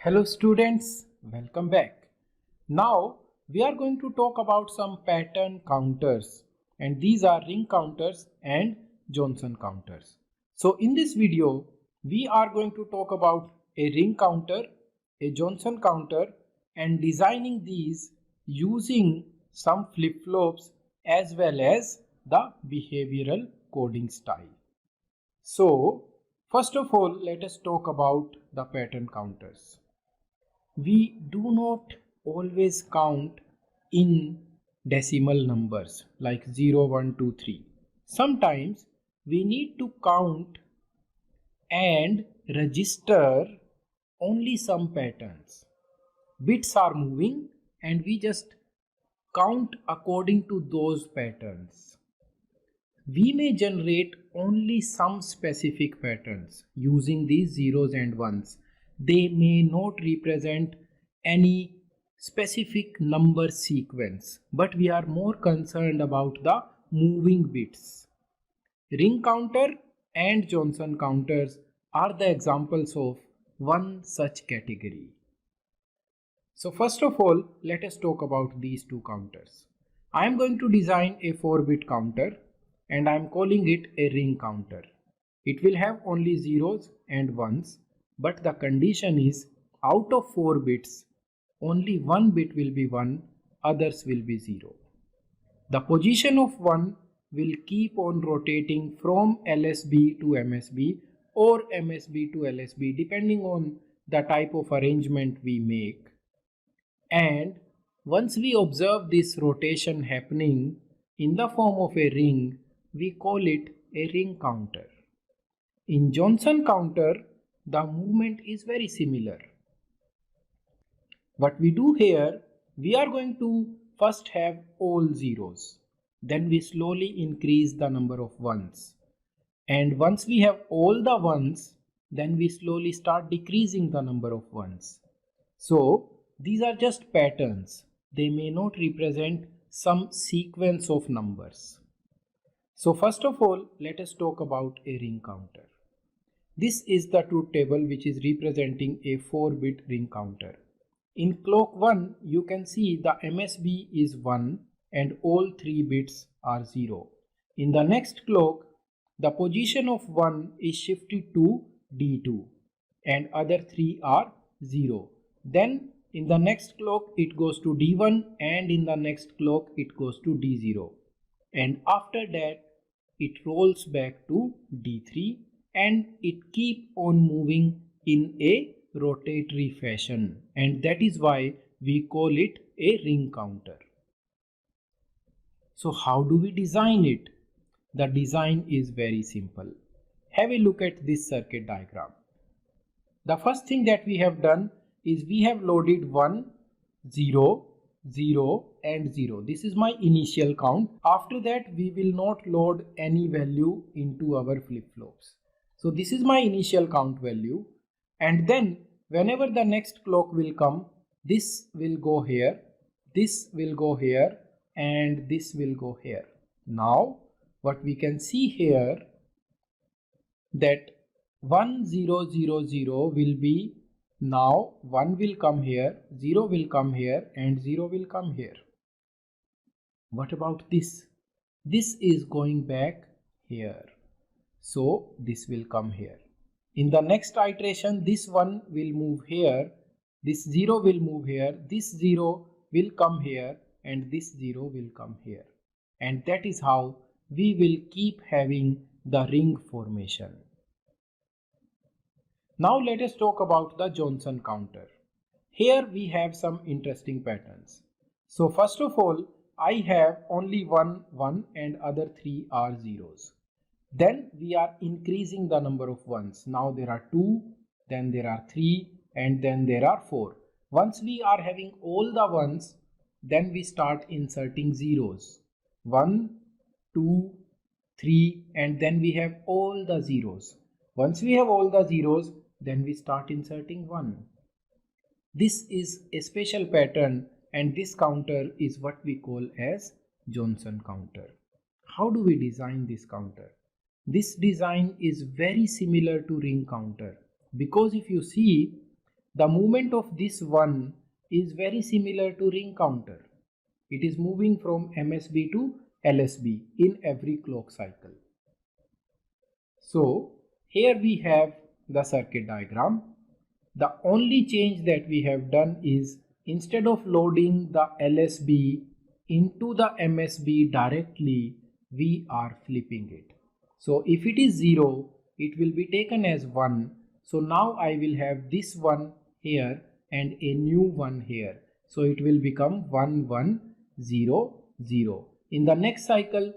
Hello students, welcome back. Now we are going to talk about some pattern counters, and these are ring counters and Johnson counters. So in this video we are going to talk about a ring counter, a Johnson counter, and designing these using some flip-flops as well as the behavioral coding style. So first of all, let us talk about the pattern counters. We do not always count in decimal numbers like 0, 1, 2, 3. Sometimes we need to count and register only some patterns. Bits are moving and we just count according to those patterns. We may generate only some specific patterns using these zeros and ones. They may not represent any specific number sequence, but we are more concerned about the moving bits. Ring counter and Johnson counters are the examples of one such category. So first of all, let us talk about these two counters. I am going to design a 4-bit counter and I am calling it a ring counter. It will have only zeros and ones, but the condition is out of 4 bits, only one bit will be 1, others will be 0. The position of 1 will keep on rotating from LSB to MSB or MSB to LSB depending on the type of arrangement we make. And once we observe this rotation happening in the form of a ring, we call it a ring counter. In Johnson counter, the movement is very similar. What we do here, we are going to first have all zeros. Then we slowly increase the number of ones. And once we have all the ones, then we slowly start decreasing the number of ones. So these are just patterns. They may not represent some sequence of numbers. So first of all, let us talk about a ring counter. This is the truth table which is representing a 4-bit ring counter. In clock 1, you can see the MSB is 1 and all 3 bits are 0. In the next clock, the position of 1 is shifted to D2 and other 3 are 0. Then in the next clock it goes to D1 and in the next clock it goes to D0. And after that it rolls back to D3 and it keep on moving in a rotatory fashion, and that is why we call it a ring counter. So how do we design it? The design is very simple. Have a look at this circuit diagram. The first thing that we have done is we have loaded 1, 0, 0 and 0. This is my initial count. After that we will not load any value into our flip-flops. So this is my initial count value, and then whenever the next clock will come, this will go here, this will go here and this will go here. Now what we can see here, that 1 0 0 0 will be, now 1 will come here, 0 will come here and 0 will come here. What about this? This is going back here. So this will come here. In the next iteration, this 1 will move here, this 0 will move here, this 0 will come here and this 0 will come here. And that is how we will keep having the ring formation. Now let us talk about the Johnson counter. Here we have some interesting patterns. So first of all, I have only 1 1 and other 3 are zeros. Then we are increasing the number of ones. Now there are 2, then there are 3 and then there are 4. Once we are having all the ones, then we start inserting zeros. 1, 2, 3 and then we have all the zeros. Once we have all the zeros, then we start inserting 1. This is a special pattern and this counter is what we call as Johnson counter. How do we design this counter? This design is very similar to ring counter, because if you see, the movement of this 1 is very similar to ring counter. It is moving from MSB to LSB in every clock cycle. So here we have the circuit diagram. The only change that we have done is instead of loading the LSB into the MSB directly, we are flipping it. So if it is 0, it will be taken as 1. So now I will have this 1 here and a new 1 here. So it will become 1 1 0 0. In the next cycle,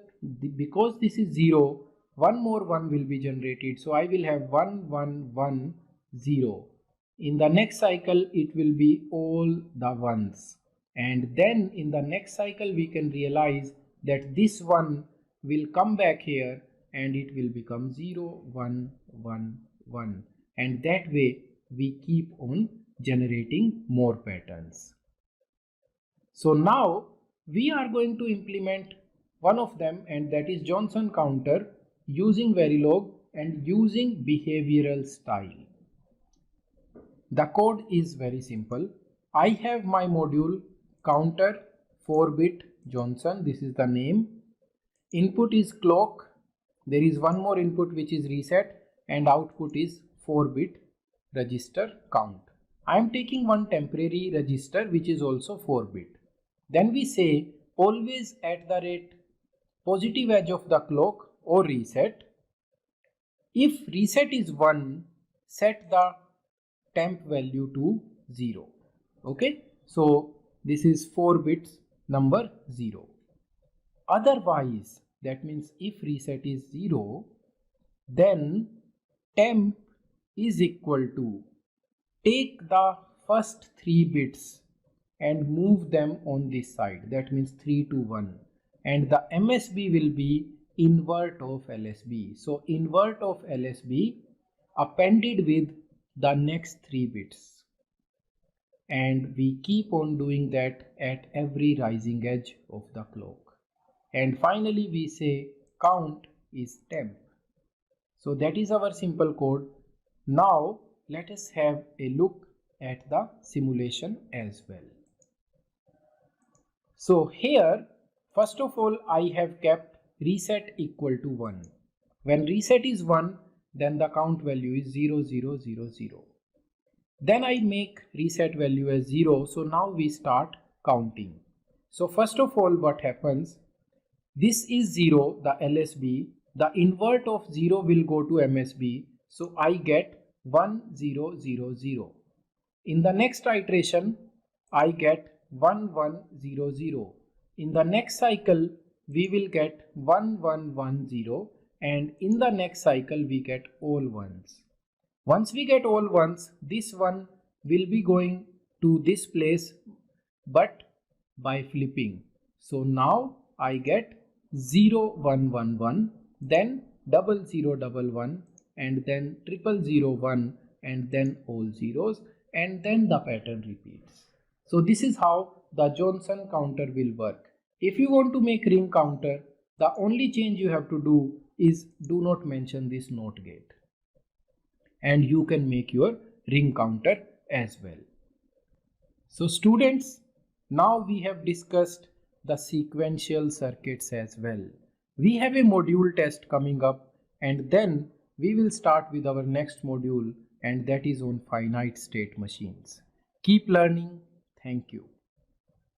because this is 0, one more 1 will be generated. So I will have 1 1 1 0. In the next cycle, it will be all the ones. And then in the next cycle, we can realize that this 1 will come back here and it will become 0 1 1 1. And that way we keep on generating more patterns. So now we are going to implement one of them, and that is Johnson counter using Verilog and using behavioral style. The code is very simple. I have my module counter 4-bit Johnson. This is the name. Input is clock. There is one more input which is reset, and output is 4-bit register count. I am taking one temporary register which is also 4-bit. Then we say always at the rate positive edge of the clock or reset. If reset is 1, set the temp value to 0. Okay, so this is 4 bits number 0. Otherwise, that means if reset is 0, then temp is equal to take the first 3 bits and move them on this side. That means 3 to 1, and the MSB will be invert of LSB. So invert of LSB appended with the next 3 bits, and we keep on doing that at every rising edge of the clock. And finally we say count is temp. So that is our simple code. Now let us have a look at the simulation as well. So here first of all I have kept reset equal to 1. When reset is 1, then the count value is 0 0 0 0. Then I make reset value as 0. So now we start counting. So first of all what happens, this is 0, the LSB, the invert of 0 will go to MSB. So I get 1 0 0 0. In the next iteration I get 1 1 0 0. In the next cycle we will get 1 1 1 0, and in the next cycle we get all ones. Once we get all ones, this one will be going to this place but by flipping. So now I get 0 1 1 1, then 0 0 1 1, and then 0 0 1, and then all zeros, and then the pattern repeats. So this is how the Johnson counter will work. If you want to make ring counter, the only change you have to do is do not mention this NOT gate, and you can make your ring counter as well. So students, now we have discussed the sequential circuits as well. We have a module test coming up, and then we will start with our next module, and that is on finite state machines. Keep learning. Thank you.